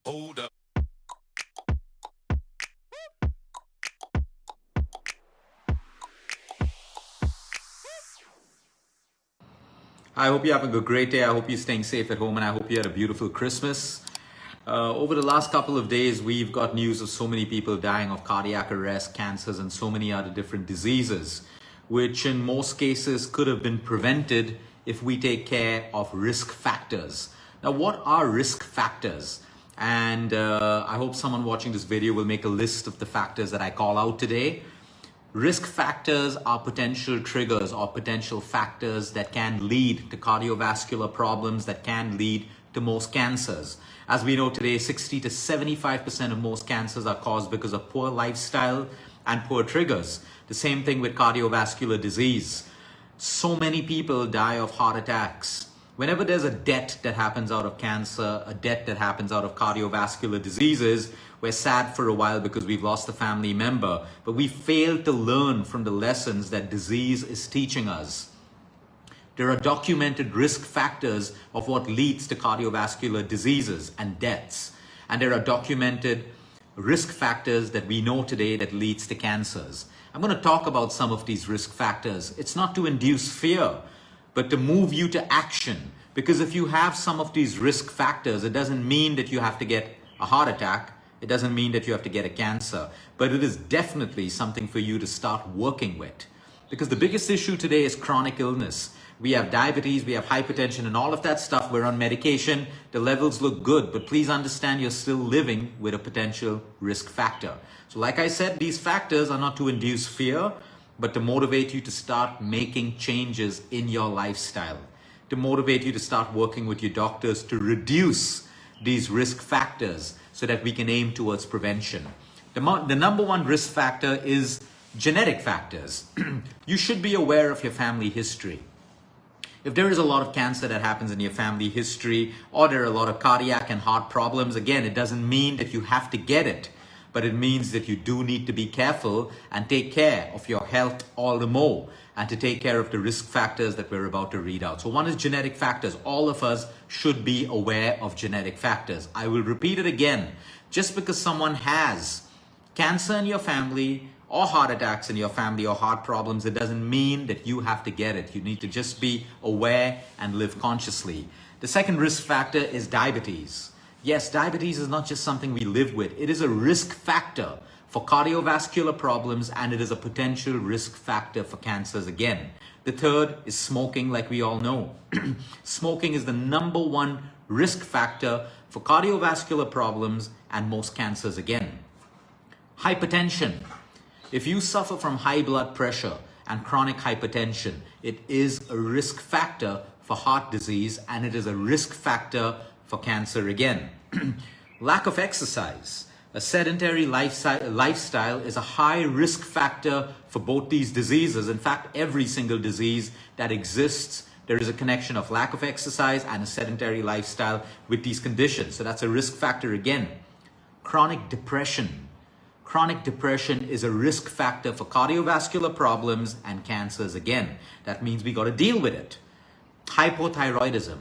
Hold up. I hope you're having a great day. I hope you're staying safe at home, and I hope you had a beautiful Christmas. Over the last couple of days, we've got news of so many people dying of cardiac arrest, cancers, and so many other different diseases, which in most cases could have been prevented if we take care of risk factors. Now, what are risk factors? And I hope someone watching this video will make a list of the factors that I call out today. Risk factors are potential triggers or potential factors that can lead to cardiovascular problems, that can lead to most cancers. As we know today, 60 to 75% of most cancers are caused because of poor lifestyle and poor triggers. The same thing with cardiovascular disease. So many people die of heart attacks. Whenever there's a death that happens out of cancer, a death that happens out of cardiovascular diseases, we're sad for a while because we've lost a family member, but we fail to learn from the lessons that disease is teaching us. There are documented risk factors of what leads to cardiovascular diseases and deaths. And there are documented risk factors that we know today that leads to cancers. I'm going to talk about some of these risk factors. It's not to induce fear, but to move you to action. Because if you have some of these risk factors, it doesn't mean that you have to get a heart attack. It doesn't mean that you have to get a cancer, but it is definitely something for you to start working with. Because the biggest issue today is chronic illness. We have diabetes, we have hypertension, and all of that stuff. We're on medication. The levels look good, but please understand you're still living with a potential risk factor. So like I said, these factors are not to induce fear, but to motivate you to start making changes in your lifestyle, to motivate you to start working with your doctors to reduce these risk factors so that we can aim towards prevention. The number one risk factor is genetic factors. You should be aware of your family history. If there is a lot of cancer that happens in your family history, or there are a lot of cardiac and heart problems, again, it doesn't mean that you have to get it, but it means that you do need to be careful and take care of your health all the more, and to take care of the risk factors that we're about to read out. So one is genetic factors. All of us should be aware of genetic factors. I will repeat it again. Just because someone has cancer in your family, or heart attacks in your family, or heart problems, it doesn't mean that you have to get it. You need to just be aware and live consciously. The second risk factor is diabetes. Yes, diabetes is not just something we live with. It is a risk factor for cardiovascular problems, and it is a potential risk factor for cancers again. The third is smoking, like we all know. Smoking is the number one risk factor for cardiovascular problems and most cancers again. Hypertension. If you suffer from high blood pressure and chronic hypertension, it is a risk factor for heart disease, and it is a risk factor for cancer again. Lack of exercise. A sedentary lifestyle is a high risk factor for both these diseases. In fact, every single disease that exists, there is a connection of lack of exercise and a sedentary lifestyle with these conditions. So that's a risk factor again. Chronic depression. Chronic depression is a risk factor for cardiovascular problems and cancers again. That means we got to deal with it. Hypothyroidism.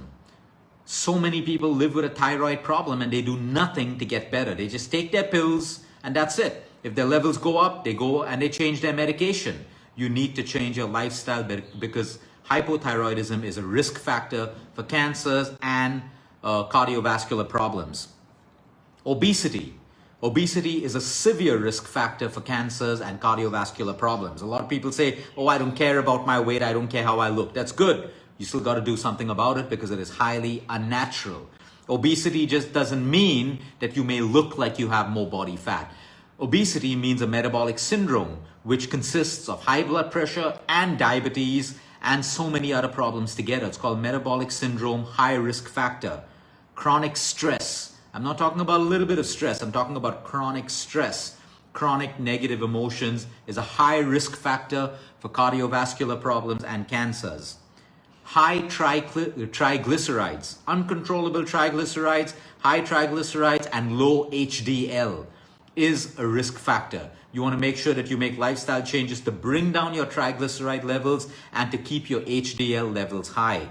So many people live with a thyroid problem and they do nothing to get better. They just take their pills and that's it. If their levels go up, they go and they change their medication. You need to change your lifestyle because hypothyroidism is a risk factor for cancers and cardiovascular problems. Obesity. Obesity is a severe risk factor for cancers and cardiovascular problems. A lot of people say, oh, I don't care about my weight. I don't care how I look. That's good. You still got to do something about it because it is highly unnatural. Obesity just doesn't mean that you may look like you have more body fat. Obesity means a metabolic syndrome, which consists of high blood pressure and diabetes and so many other problems together. It's called metabolic syndrome, high risk factor. Chronic stress. I'm not talking about a little bit of stress. I'm talking about chronic stress. Chronic negative emotions is a high risk factor for cardiovascular problems and cancers. High triglycerides, uncontrollable triglycerides, high triglycerides, and low HDL. is a risk factor. You want to make sure that you make lifestyle changes to bring down your triglyceride levels and to keep your HDL levels high.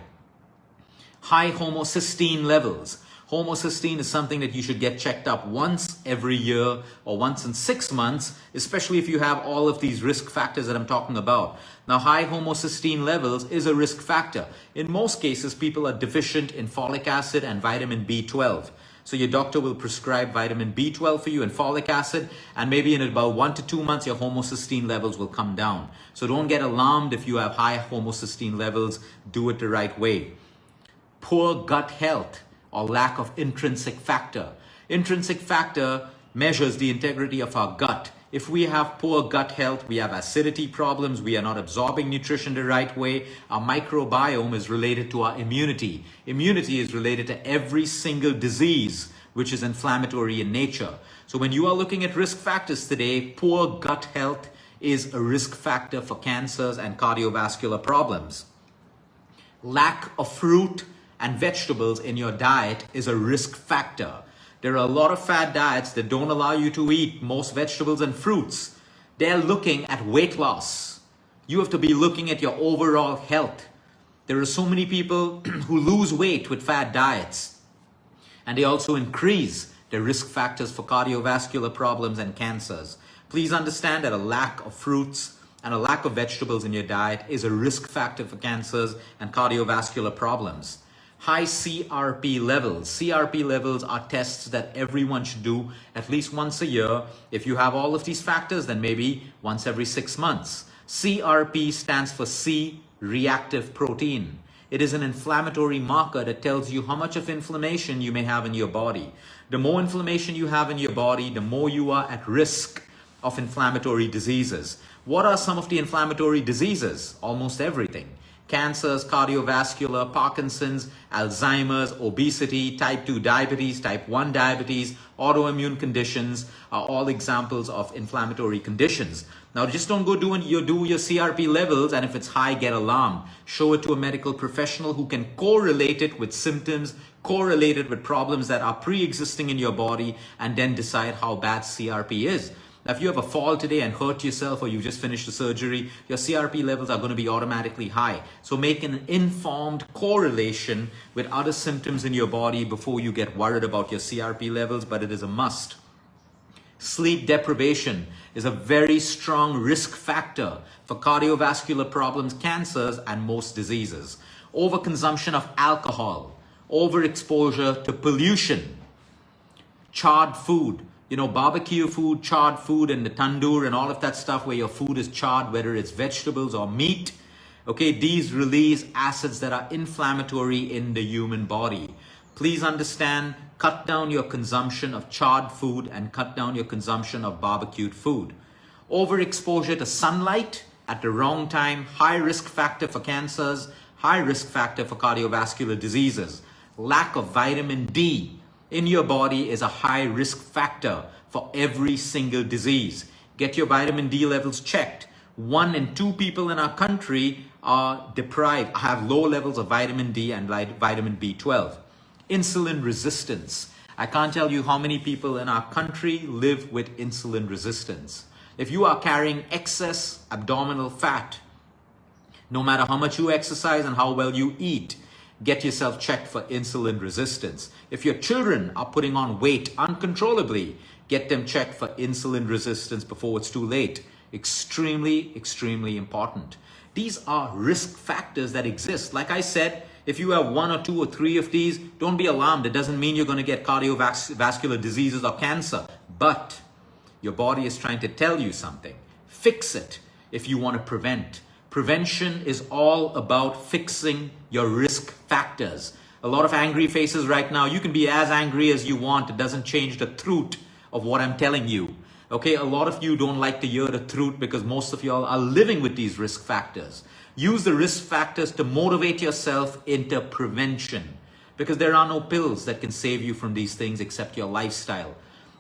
High homocysteine levels. Homocysteine is something that you should get checked up once every year or once in 6 months, especially if you have all of these risk factors that I'm talking about. Now, high homocysteine levels is a risk factor. In most cases, people are deficient in folic acid and vitamin B12. So your doctor will prescribe vitamin B12 for you and folic acid, and maybe in about 1 to 2 months, your homocysteine levels will come down. So don't get alarmed if you have high homocysteine levels. Do it the right way. Poor gut health or lack of intrinsic factor. Intrinsic factor measures the integrity of our gut. If we have poor gut health, we have acidity problems, we are not absorbing nutrition the right way, our microbiome is related to our immunity. Immunity is related to every single disease which is inflammatory in nature. So when you are looking at risk factors today, poor gut health is a risk factor for cancers and cardiovascular problems. Lack of fruit and vegetables in your diet is a risk factor. There are a lot of fad diets that don't allow you to eat most vegetables and fruits. They're looking at weight loss. You have to be looking at your overall health. There are so many people who lose weight with fad diets, and they also increase the risk factors for cardiovascular problems and cancers. Please understand that a lack of fruits and a lack of vegetables in your diet is a risk factor for cancers and cardiovascular problems. High CRP levels. CRP levels are tests that everyone should do at least once a year. If you have all of these factors, then maybe once every 6 months. CRP stands for C-reactive protein. It is an inflammatory marker that tells you how much of inflammation you may have in your body. The more inflammation you have in your body, the more you are at risk of inflammatory diseases. What are some of the inflammatory diseases? Almost everything. Cancers, cardiovascular, Parkinson's, Alzheimer's, obesity, type 2 diabetes, type 1 diabetes, autoimmune conditions are all examples of inflammatory conditions. Now, just don't go do your CRP levels, and if it's high, get alarmed. Show it to a medical professional who can correlate it with symptoms, correlate it with problems that are pre-existing in your body, and then decide how bad CRP is. Now, if you have a fall today and hurt yourself, or you just finished the surgery, your CRP levels are going to be automatically high. So make an informed correlation with other symptoms in your body before you get worried about your CRP levels, but it is a must. Sleep deprivation is a very strong risk factor for cardiovascular problems, cancers, and most diseases. Overconsumption of alcohol, overexposure to pollution, charred food. You know, barbecue food, charred food, and the tandoor and all of that stuff where your food is charred, whether it's vegetables or meat. Okay, these release acids that are inflammatory in the human body. Please understand, cut down your consumption of charred food and cut down your consumption of barbecued food. Overexposure to sunlight at the wrong time, high risk factor for cancers, high risk factor for cardiovascular diseases. Lack of vitamin D in your body is a high risk factor for every single disease. Get your vitamin D levels checked. 1 in 2 people in our country are deprived, have low levels of vitamin D and vitamin B12. Insulin resistance. I can't tell you how many people in our country live with insulin resistance. If you are carrying excess abdominal fat, no matter how much you exercise and how well you eat, get yourself checked for insulin resistance. If your children are putting on weight uncontrollably, get them checked for insulin resistance before it's too late. Extremely, extremely important. These are risk factors that exist. Like I said, if you have 1 or 2 or 3 of these, don't be alarmed. It doesn't mean you're going to get cardiovascular diseases or cancer, but your body is trying to tell you something. Fix it if you want to prevent. Prevention is all about fixing your risk factors. A lot of angry faces right now. You can be as angry as you want. It doesn't change the truth of what I'm telling you. Okay, a lot of you don't like to hear the truth because most of y'all are living with these risk factors. Use the risk factors to motivate yourself into prevention, because there are no pills that can save you from these things except your lifestyle.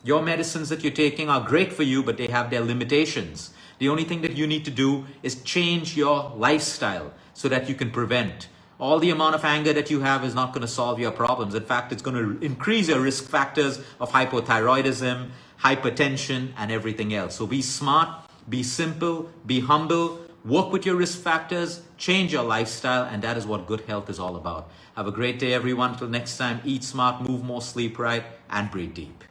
Your medicines that you're taking are great for you, but they have their limitations. The only thing that you need to do is change your lifestyle so that you can prevent. All the amount of anger that you have is not going to solve your problems. In fact, it's going to increase your risk factors of hypothyroidism, hypertension, and everything else. So be smart, be simple, be humble, work with your risk factors, change your lifestyle, and that is what good health is all about. Have a great day, everyone. Till next time, eat smart, move more, sleep right, and breathe deep.